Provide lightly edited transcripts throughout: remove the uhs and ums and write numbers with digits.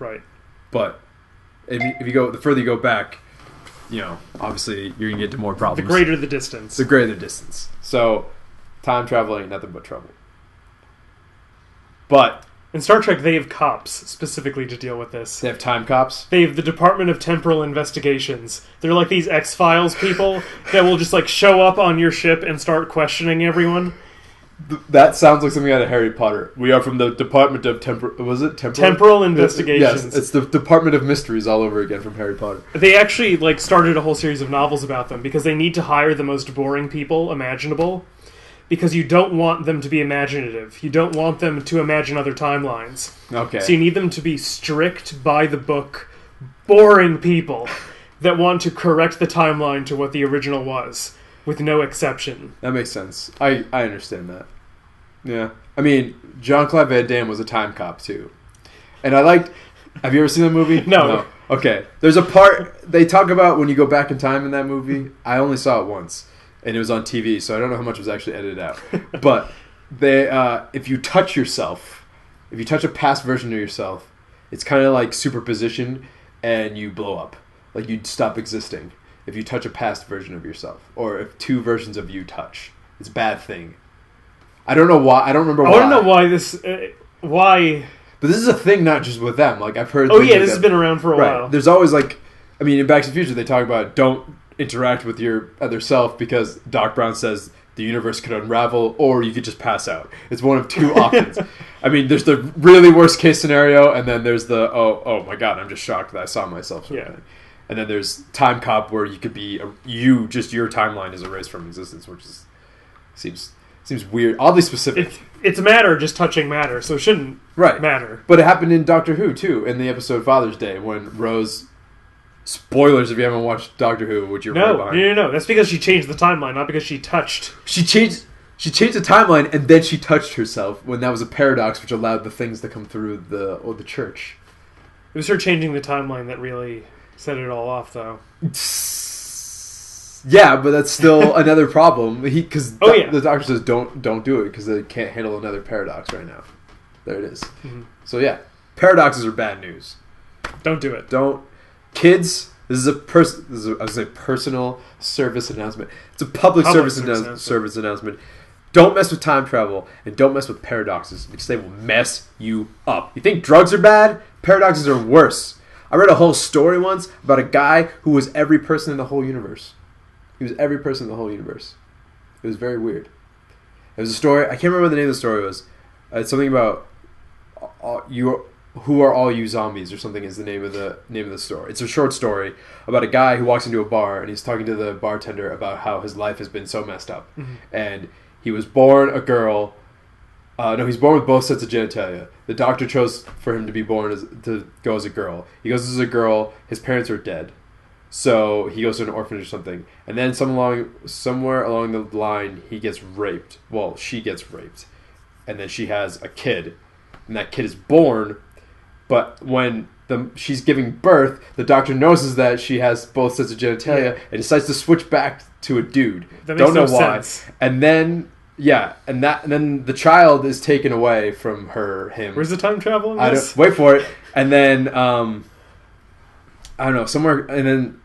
Right. But if you go, the further you go back, obviously you're going to get to more problems. The greater the distance. The greater the distance. So, time travel ain't nothing but trouble. But in Star Trek, they have cops specifically to deal with this. They have time cops? They have the Department of Temporal Investigations. They're like these X-Files people that will just show up on your ship and start questioning everyone. That sounds like something out of Harry Potter. We are from the Department of Temporal Investigations. Yes, it's the Department of Mysteries all over again from Harry Potter. They actually started a whole series of novels about them because they need to hire the most boring people imaginable. Because you don't want them to be imaginative. You don't want them to imagine other timelines. Okay. So you need them to be strict, by the book, boring people that want to correct the timeline to what the original was, with no exception. That makes sense. I understand that. Yeah. I mean, Jean-Claude Van Damme was a time cop, too. And I liked... Have you ever seen the movie? No. Okay. There's a part... They talk about when you go back in time in that movie. I only saw it once. And it was on TV, so I don't know how much was actually edited out. But if you touch yourself, if you touch a past version of yourself, it's kind of like superposition, and you blow up. Like you'd stop existing if you touch a past version of yourself, or if two versions of you touch. It's a bad thing. I don't know why. I don't remember why. I want to know why this... why... But this is a thing not just with them. Like, I've heard... Oh, yeah, this has been around for a while. There's always, in Back to the Future, they talk about don't interact with your other self because Doc Brown says the universe could unravel or you could just pass out. It's one of two options. I mean, there's the really worst case scenario, and then there's the, oh my God, I'm just shocked that I saw myself. Thing. And then there's Time Cop where you could be, your timeline is erased from existence, which seems weird. Oddly specific. It's matter just touching matter, so it shouldn't matter. But it happened in Doctor Who, too, in the episode Father's Day, when Rose... Spoilers if you haven't watched Doctor Who, which you're way behind. No. That's because she changed the timeline, not because she touched. She changed the timeline, and then she touched herself when that was a paradox, which allowed the things to come through the church. It was her changing the timeline that really set it all off, though. Yeah, but that's still another problem. Because the doctor says don't do it because they can't handle another paradox right now. There it is. Mm-hmm. So yeah, paradoxes are bad news. Don't do it. Kids, this is a personal service announcement. It's a public service announcement. Don't mess with time travel and don't mess with paradoxes because they will mess you up. You think drugs are bad? Paradoxes are worse. I read a whole story once about a guy who was every person in the whole universe. He was every person in the whole universe. It was very weird. It was a story. I can't remember what the name of the story was. It's something about Who Are All You Zombies or something is the name of the story. It's a short story about a guy who walks into a bar and he's talking to the bartender about how his life has been so messed up. Mm-hmm. And he was born a girl. He's born with both sets of genitalia. The doctor chose for him to be born to go as a girl. He goes as a girl. His parents are dead. So he goes to an orphanage or something. And then somewhere along the line, he gets raped. Well, she gets raped. And then she has a kid. And that kid is born. But when she's giving birth, the doctor notices that she has both sets of genitalia and decides to switch back to a dude. That makes no sense. And then and then the child is taken away from him. Where's the time travel in this? Wait for it. And then I don't know, somewhere, and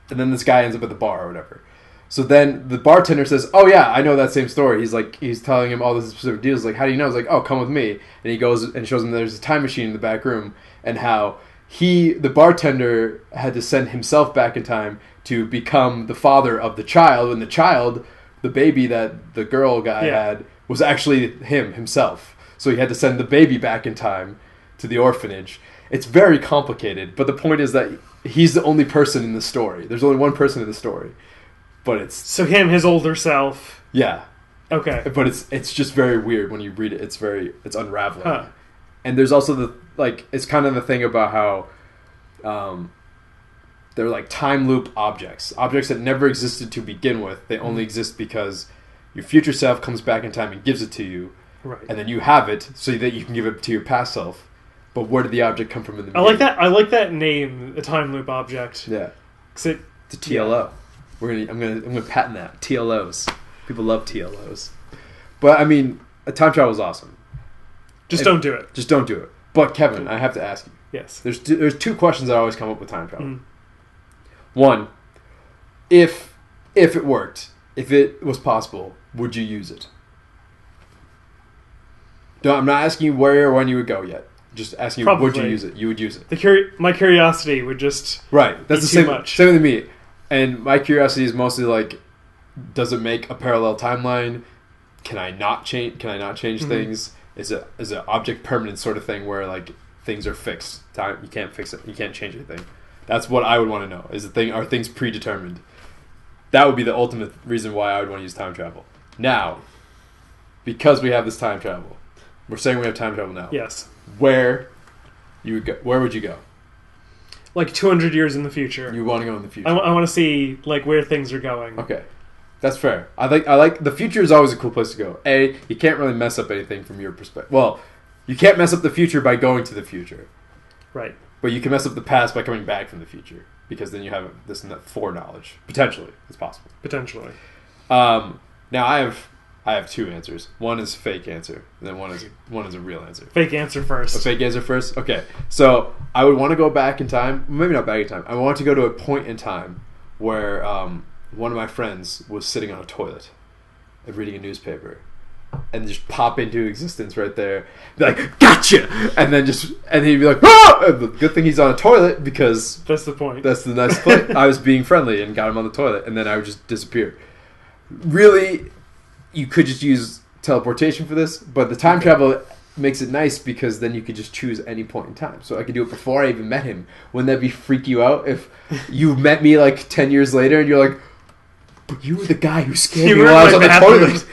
then this guy ends up at the bar or whatever. So then the bartender says, "Oh yeah, I know that same story." He's telling him all the specific deals. Like, how do you know? He's like, "Oh, come with me." And he goes and shows him there's a time machine in the back room, and how the bartender, had to send himself back in time to become the father of the child, and the baby that the girl guy had, was actually himself. So he had to send the baby back in time to the orphanage. It's very complicated, but the point is that he's the only person in the story. There's only one person in the story. But it's... So his older self. Yeah. Okay. But it's just very weird when you read it. It's unraveling. Huh. And there's also it's kind of the thing about how they're like time loop objects that never existed to begin with. They only exist because your future self comes back in time and gives it to you. Right. And then you have it so that you can give it to your past self. But where did the object come from in the beginning? I like that name, a time loop object. Yeah. It's a TLO. I'm gonna patent that. TLOs. People love TLOs. But I mean, time travel is awesome. Don't do it. Just don't do it. But Kevin, I have to ask you. Yes. There's two questions that always come up with time travel. One, if it worked, if it was possible, would you use it? No, I'm not asking you where or when you would go yet. Just asking you, would you use it? You would use it. My curiosity would just right. That's be the same. too much. Same with me. And my curiosity is mostly like, does it make a parallel timeline? Can I not change things? Is it object permanent sort of thing where like things are fixed? Time you can't fix it. You can't change anything. That's what I would want to know. Are things predetermined? That would be the ultimate reason why I would want to use time travel. Now, because we have this time travel, we're saying we have time travel now. Yes. Where you would go? Where would you go? Like 200 years in the future. You want to go in the future. I want to see like where things are going. Okay, that's fair. I like the future is always a cool place to go. You can't really mess up anything from your perspective. Well, you can't mess up the future by going to the future. Right. But you can mess up the past by coming back from the future because then you have this and that foreknowledge. Potentially, it's possible. Potentially. Now I have two answers. One is fake answer, and then one is a real answer. Fake answer first. A fake answer first? Okay. So I would want to go back in time. Maybe not back in time. I want to go to a point in time where one of my friends was sitting on a toilet and reading a newspaper and just pop into existence right there. Be like, gotcha! And then he'd be like, oh! Good thing he's on a toilet because... That's the point. That's the nice point. I was being friendly and got him on the toilet, and then I would just disappear. Really... You could just use teleportation for this, but the time travel makes it nice because then you could just choose any point in time. So I could do it before I even met him. Wouldn't that freak you out if you met me like 10 years later and you're like, but you were the guy who scared me while I was on the toilet.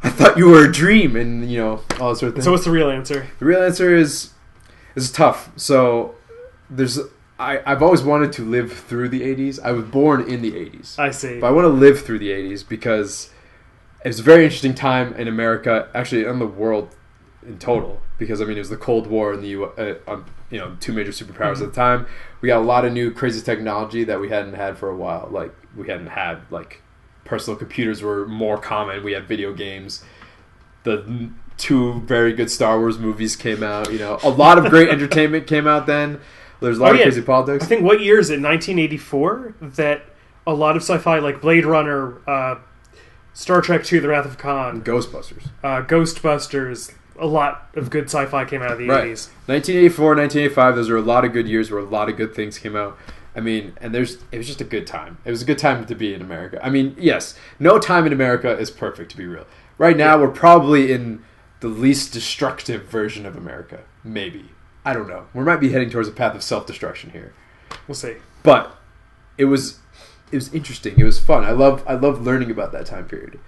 I thought you were a dream, and all that sort of thing. So what's the real answer? The real answer is tough. So I've always wanted to live through the 80s. I was born in the 80s. I see. But I want to live through the 80s because... It's a very interesting time in America, actually, in the world in total. Because it was the Cold War and the two major superpowers at the time. We got a lot of new crazy technology that we hadn't had for a while. Like we hadn't had personal computers were more common. We had video games. The two very good Star Wars movies came out. A lot of great entertainment came out then. There's a lot of crazy politics. I think what year is it? 1984 that a lot of sci-fi like Blade Runner. Star Trek II, The Wrath of Khan. Ghostbusters. A lot of good sci-fi came out of the 80s. 1984, 1985, those are a lot of good years where a lot of good things came out. And it was just a good time. It was a good time to be in America. Yes, no time in America is perfect, to be real. Right now, we're probably in the least destructive version of America. Maybe. I don't know. We might be heading towards a path of self-destruction here. We'll see. But it was interesting. It was fun. I love learning about that time period.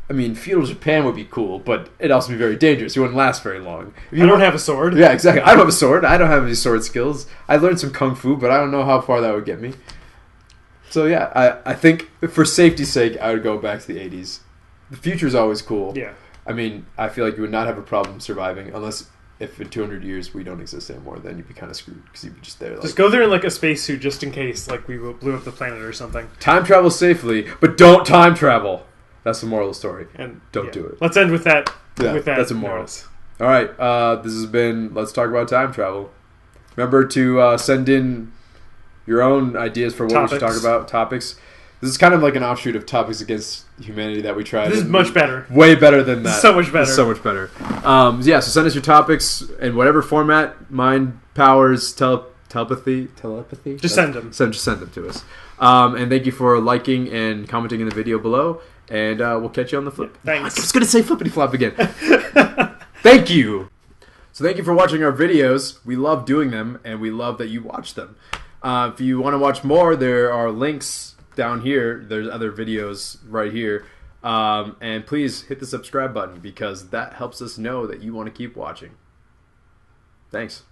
Feudal Japan would be cool, but it'd also be very dangerous. It wouldn't last very long. You don't have a sword. Yeah, exactly. I don't have a sword. I don't have any sword skills. I learned some kung fu, but I don't know how far that would get me. So yeah, I think for safety's sake, I would go back to the 80s. The future is always cool. Yeah. I feel like you would not have a problem surviving unless... If in 200 years we don't exist anymore, then you'd be kind of screwed because you'd be just there. Just go there in a spacesuit just in case, we blew up the planet or something. Time travel safely, but don't time travel. That's the moral of the story. And don't do it. Let's end with that. Yeah, that's a moral. All right, this has been Let's Talk About Time Travel. Remember to send in your own ideas for what we should talk about, topics. This is kind of like an offshoot of Topics Against Humanity that we tried. This is much better. Way better than that. So much better. So much better. So send us your topics in whatever format. Mind, powers, telepathy. Just send them. Just send them to us. And thank you for liking and commenting in the video below. And we'll catch you on the flip. Thanks. I was going to say flippity flop again. Thank you. So thank you for watching our videos. We love doing them, and we love that you watch them. If you want to watch more, there are links down here. There's other videos right here. And please hit the subscribe button because that helps us know that you want to keep watching. Thanks.